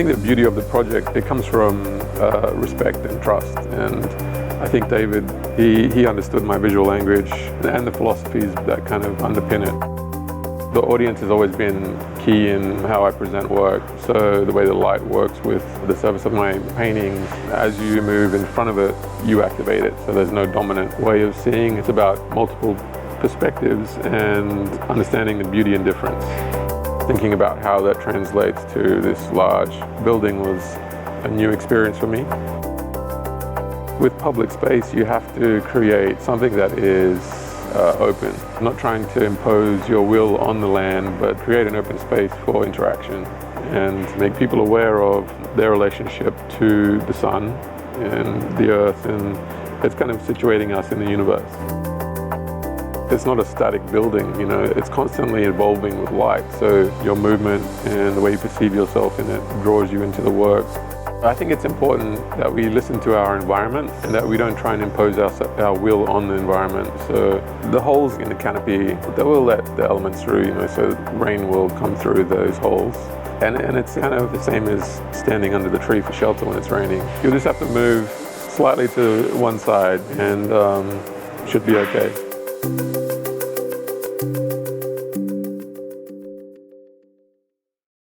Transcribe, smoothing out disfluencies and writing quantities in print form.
think the beauty of the project, it comes from respect and trust. And I think David, he understood my visual language and the philosophies that kind of underpin it. The audience has always been key in how I present work. So the way the light works with the surface of my paintings, as you move in front of it, you activate it. So there's no dominant way of seeing. It's about multiple perspectives and understanding the beauty and difference. Thinking about how that translates to this large building was a new experience for me. With public space, you have to create something that is open. Not trying to impose your will on the land, but create an open space for interaction and make people aware of their relationship to the sun and the earth, and it's kind of situating us in the universe. It's not a static building, you know, it's constantly evolving with light, so your movement and the way you perceive yourself in it draws you into the work. I think it's important that we listen to our environment and that we don't try and impose our will on the environment. So the holes in the canopy, they will let the elements through, you know, so rain will come through those holes. And it's kind of the same as standing under the tree for shelter when it's raining. You'll just have to move slightly to one side and should be okay.